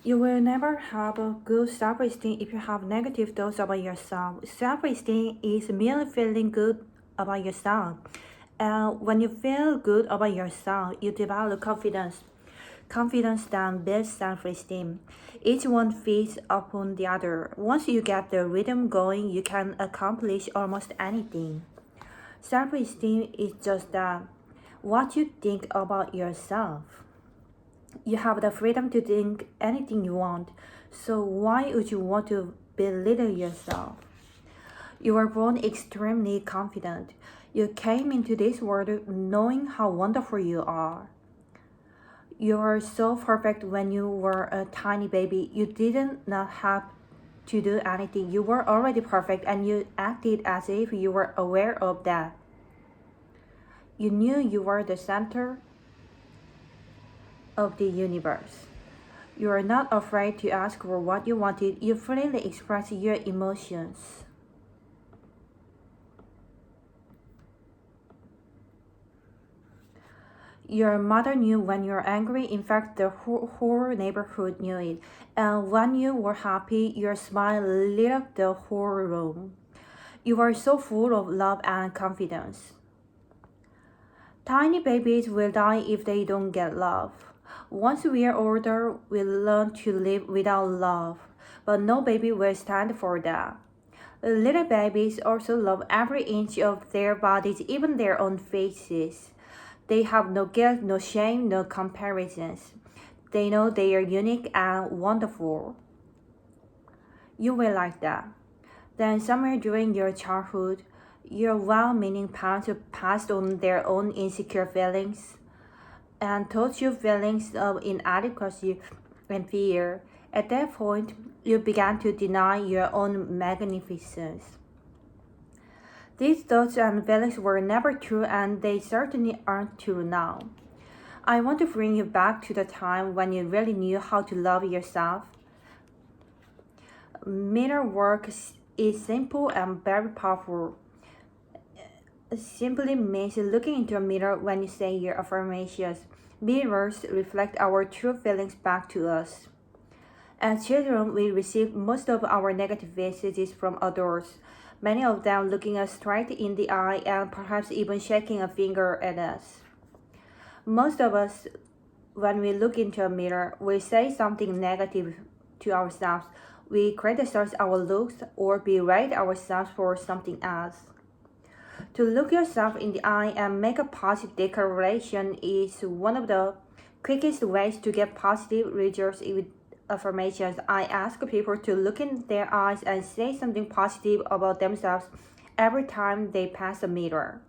You will never have a good self-esteem if you have negative thoughts about yourself. Self-esteem is merely feeling good about yourself. And when you feel good about yourself, you develop confidence. Confidence then builds self-esteem. Each one feeds upon the other. Once you get the rhythm going, you can accomplish almost anything. Self-esteem is just that, what you think about yourself. You have the freedom to think anything you want, so why would you want to belittle yourself? You were born extremely confident. You came into this world knowing how wonderful you are. You were so perfect when you were a tiny baby. You didn't not have to do anything. You were already perfect and you acted as if you were aware of that. You knew you were the center of the universe. You are not afraid to ask for what you wanted. You freely express your emotions. Your mother knew when you're angry. In fact, the whole neighborhood knew it. And when you were happy, your smile lit up the whole room. You are so full of love and confidence. Tiny babies will die if they don't get love. Once we are older, we learn to live without love, but no baby will stand for that. Little babies also love every inch of their bodies, even their own faces. They have no guilt, no shame, no comparisons. They know they are unique and wonderful. You will like that. Then, somewhere during your childhood, your well-meaning parents passed on their own insecure feelings and taught you feelings of inadequacy and fear. At that point, you began to deny your own magnificence. These thoughts and feelings were never true, and they certainly aren't true now. I want to bring you back to the time when you really knew how to love yourself. Mirror work is simple and very powerful. It simply means looking into a mirror when you say your affirmations. Mirrors reflect our true feelings back to us. As children, we receive most of our negative messages from adults, many of them looking us straight in the eye and perhaps even shaking a finger at us. Most of us, when we look into a mirror, we say something negative to ourselves. We criticize our looks or berate ourselves for something else. To look yourself in the eye and make a positive declaration is one of the quickest ways to get positive results with affirmations. I ask people to look in their eyes and say something positive about themselves every time they pass a mirror.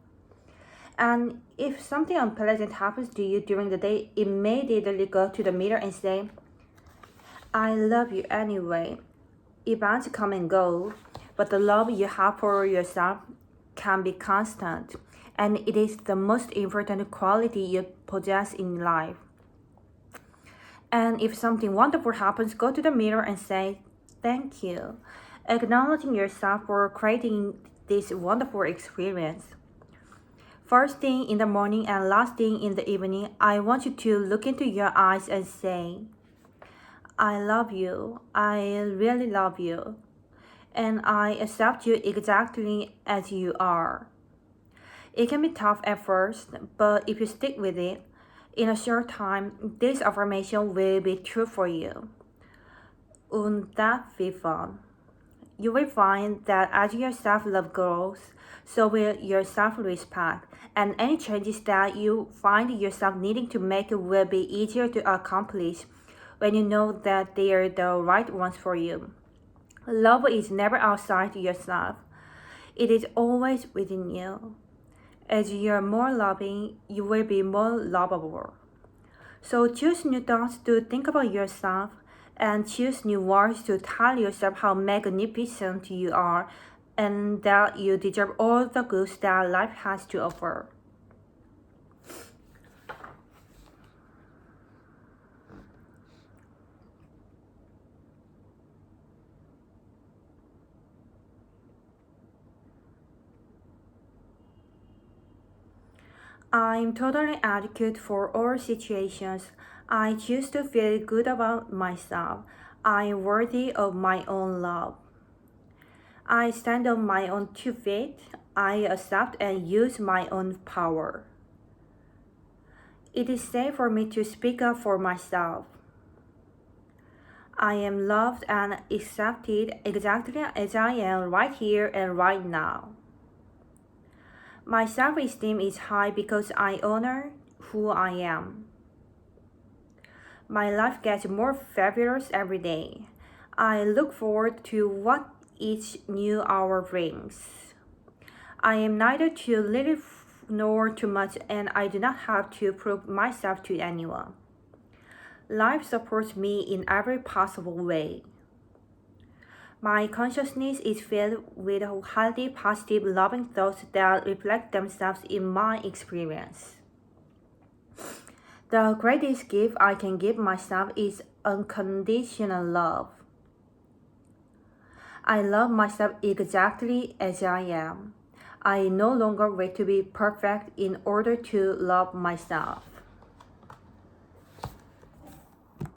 And if something unpleasant happens to you during the day, immediately go to the mirror and say, I love you anyway. Events come and go, but the love you have for yourself can be constant, and it is the most important quality you possess in life. And if something wonderful happens, go to the mirror and say, thank you, acknowledging yourself for creating this wonderful experience. First thing in the morning and last thing in the evening, I want you to look into your eyes and say, I love you, I really love you, and I accept you exactly as you are. It can be tough at first, but if you stick with it, in a short time, this affirmation will be true for you. Won't that be fun? You will find that as your self-love grows, so will your self-respect, and any changes that you find yourself needing to make will be easier to accomplish when you know that they are the right ones for you. Love is never outside yourself. It is always within you. As you are more loving, you will be more lovable. So choose new thoughts to think about yourself and choose new words to tell yourself how magnificent you are and that you deserve all the goods that life has to offer. I'm totally adequate for all situations. I choose to feel good about myself. I'm worthy of my own love. I stand on my own 2 feet. I accept and use my own power. It is safe for me to speak up for myself. I am loved and accepted exactly as I am right here and right now. My self-esteem is high because I honor who I am. My life gets more fabulous every day. I look forward to what each new hour brings. I am neither too little nor too much, and I do not have to prove myself to anyone. Life supports me in every possible way. My consciousness is filled with healthy, positive, loving thoughts that reflect themselves in my experience. The greatest gift I can give myself is unconditional love. I love myself exactly as I am. I no longer wait to be perfect in order to love myself.